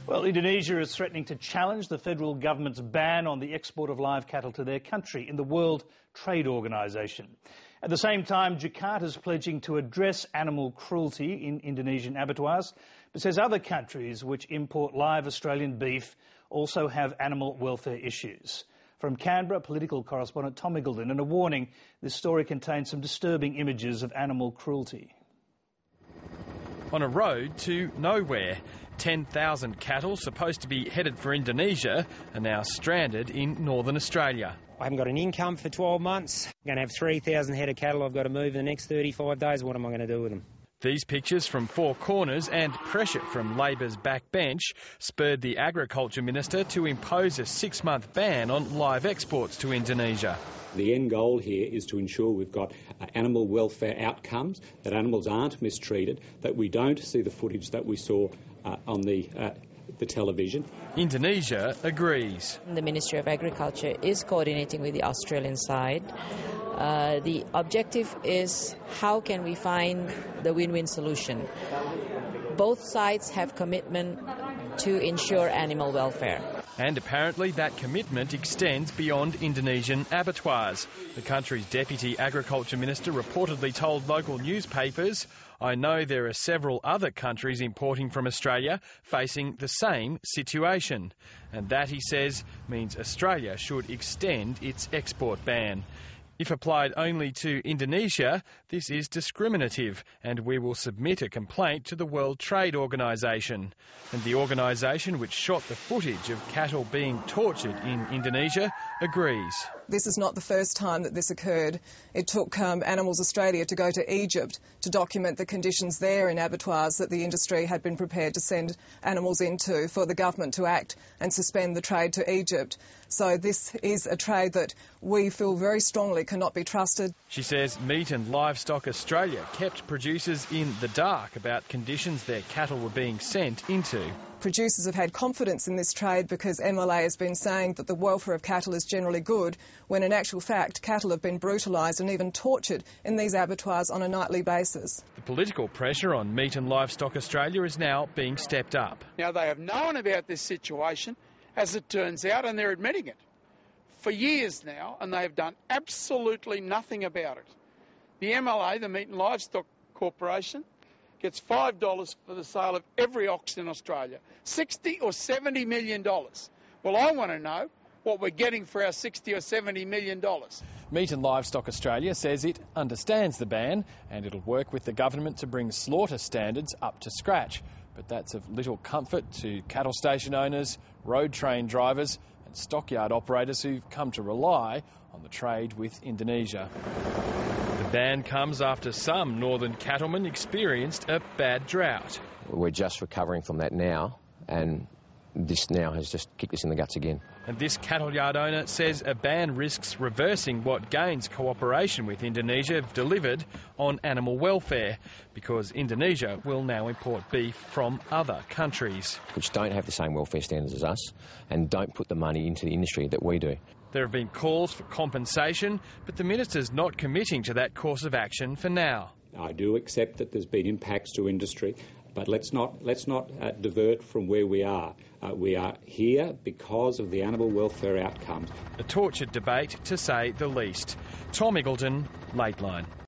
Well, Indonesia is threatening to challenge the federal government's ban on the export of live cattle to their country in the World Trade Organization. At the same time, Jakarta is pledging to address animal cruelty in Indonesian abattoirs, but says other countries which import live Australian beef also have animal welfare issues. From Canberra, political correspondent Tom Eagleton, and a warning, this story contains some disturbing images of animal cruelty. On a road to nowhere, 10,000 cattle supposed to be headed for Indonesia are now stranded in northern Australia. I haven't got an income for 12 months. I'm going to have 3,000 head of cattle I've got to move in the next 35 days. What am I going to do with them? These pictures from Four Corners and pressure from Labor's backbench spurred the Agriculture Minister to impose a 6-month ban on live exports to Indonesia. The end goal here is to ensure we've got animal welfare outcomes, that animals aren't mistreated, that we don't see the footage that we saw on the television. Indonesia agrees. The Ministry of Agriculture is coordinating with the Australian side. The objective is how can we find the win-win solution. Both sides have commitment to ensure animal welfare. And apparently that commitment extends beyond Indonesian abattoirs. The country's Deputy Agriculture Minister reportedly told local newspapers, "I know there are several other countries importing from Australia facing the same situation." And that, he says, means Australia should extend its export ban. If applied only to Indonesia, this is discriminative, and we will submit a complaint to the World Trade Organization. And the organisation which shot the footage of cattle being tortured in Indonesia agrees. This is not the first time that this occurred. It took Animals Australia to go to Egypt to document the conditions there in abattoirs that the industry had been prepared to send animals into, for the government to act and suspend the trade to Egypt. So this is a trade that we feel very strongly cannot be trusted. She says Meat and Livestock Australia kept producers in the dark about conditions their cattle were being sent into. Producers have had confidence in this trade because MLA has been saying that the welfare of cattle is generally good, when in actual fact cattle have been brutalised and even tortured in these abattoirs on a nightly basis. The political pressure on Meat and Livestock Australia is now being stepped up. Now, they have known about this situation, as it turns out, and they're admitting it for years now, and they have done absolutely nothing about it. The MLA, the Meat and Livestock Corporation, gets $5 for the sale of every ox in Australia. $60 or $70 million. Well, I want to know what we're getting for our $60 or $70 million. Meat and Livestock Australia says it understands the ban and it'll work with the government to bring slaughter standards up to scratch. But that's of little comfort to cattle station owners, road train drivers and stockyard operators who've come to rely on the trade with Indonesia. The ban comes after some northern cattlemen experienced a bad drought. We're just recovering from that now, and this now has just kicked us in the guts again. And this cattle yard owner says a ban risks reversing what gains cooperation with Indonesia have delivered on animal welfare, because Indonesia will now import beef from other countries, which don't have the same welfare standards as us and don't put the money into the industry that we do. There have been calls for compensation, but the minister's not committing to that course of action for now. I do accept that there's been impacts to industry, but let's not divert from where we are. We are here because of the animal welfare outcomes. A tortured debate, to say the least. Tom Eagleton, Lateline.